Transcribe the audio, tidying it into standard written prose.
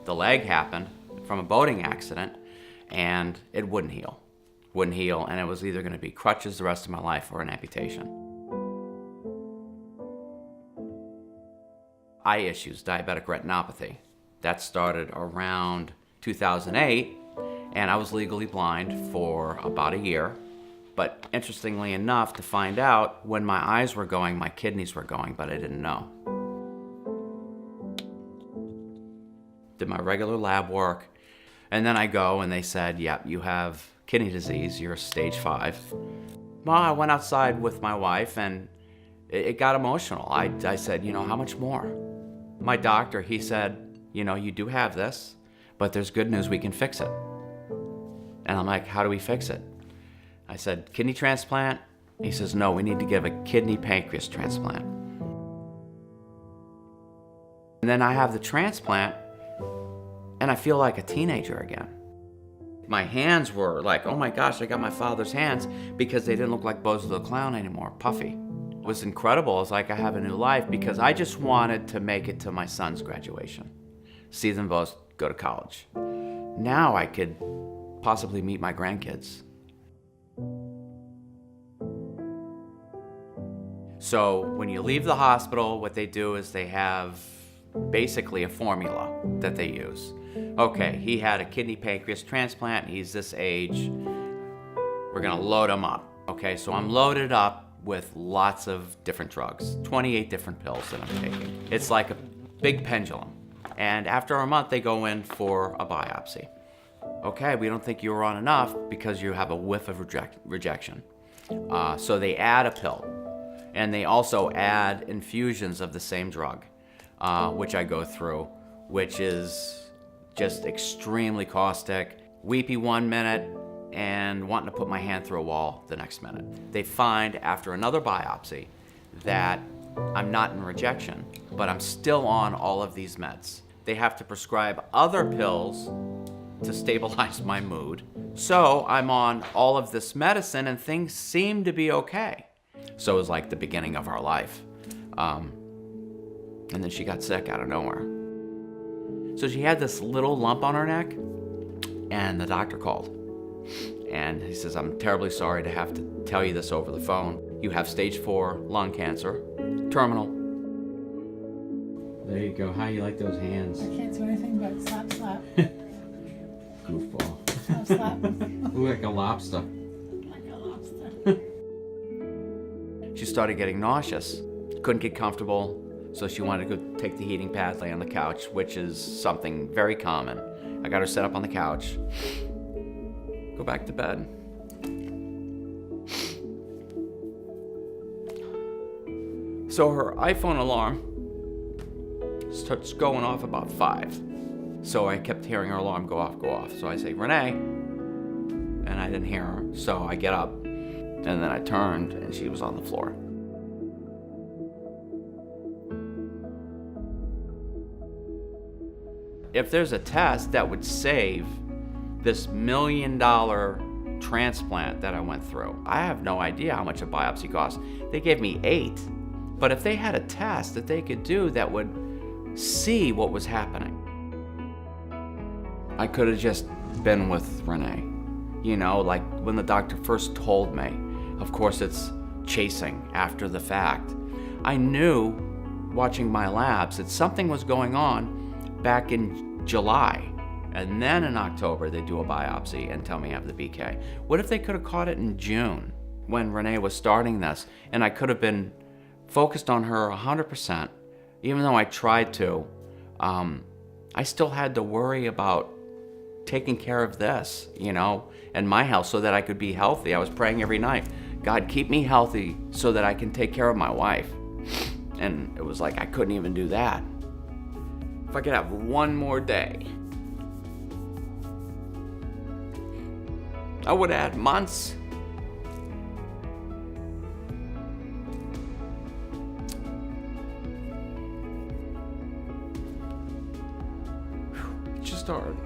The leg happened from a boating accident, and it wouldn't heal. And it was either going to be crutches the rest of my life or an amputation. Eye issues, diabetic retinopathy. That started around 2008, and I was legally blind for about a year. But interestingly enough, to find out, when my eyes were going, my kidneys were going, but I didn't know. Did my regular lab work, and then I go and they said, yep, you have kidney disease, you're stage 5. Well, I went outside with my wife and it got emotional. I said, how much more? My doctor, he said, you do have this, but there's good news, we can fix it. And I'm like, how do we fix it? I said, kidney transplant? He says, no, we need to give a kidney pancreas transplant. And then I have the transplant, and I feel like a teenager again. My hands were like, oh my gosh, I got my father's hands, because they didn't look like Bozo the Clown anymore, puffy. It was incredible. It was like I have a new life, because I just wanted to make it to my son's graduation, see them both go to college. Now I could possibly meet my grandkids. So when you leave the hospital, what they do is they have basically a formula that they use. Okay, he had a kidney pancreas transplant, he's this age, we're gonna load him up. Okay, so I'm loaded up with lots of different drugs, 28 different pills that I'm taking. It's like a big pendulum. And after a month, they go in for a biopsy. Okay, we don't think you were on enough because you have a whiff of rejection. So they add a pill. And they also add infusions of the same drug, which I go through, which is just extremely caustic, weepy 1 minute, and wanting to put my hand through a wall the next minute. They find after another biopsy that I'm not in rejection, but I'm still on all of these meds. They have to prescribe other pills to stabilize my mood. So I'm on all of this medicine and things seem to be okay. So it was like the beginning of our life. And then she got sick out of nowhere. So she had this little lump on her neck, and the doctor called. And he says, I'm terribly sorry to have to tell you this over the phone. You have stage 4 lung cancer, terminal. There you go. How you like those hands? I can't do anything but slap, slap. Goofball. Slap, slap. Look like a lobster. Like a lobster. She started getting nauseous, couldn't get comfortable, so she wanted to go take the heating pad, lay on the couch, which is something very common. I got her set up on the couch, go back to bed. So her iPhone alarm starts going off about 5. So I kept hearing her alarm go off, go off. So I say, Renee, and I didn't hear her, so I get up. And then I turned, and she was on the floor. If there's a test that would save this $1 million transplant that I went through, I have no idea how much a biopsy costs. They gave me 8. But if they had a test that they could do that would see what was happening, I could have just been with Renee. Like when the doctor first told me. Of course, it's chasing after the fact. I knew, watching my labs, that something was going on back in July. And then in October, they do a biopsy and tell me I have the BK. What if they could have caught it in June when Renee was starting this, and I could have been focused on her 100%, even though I tried to. I still had to worry about taking care of this, and my health so that I could be healthy. I was praying every night, God, keep me healthy so that I can take care of my wife. And it was like I couldn't even do that. If I could have one more day, I would have had months. It's just hard.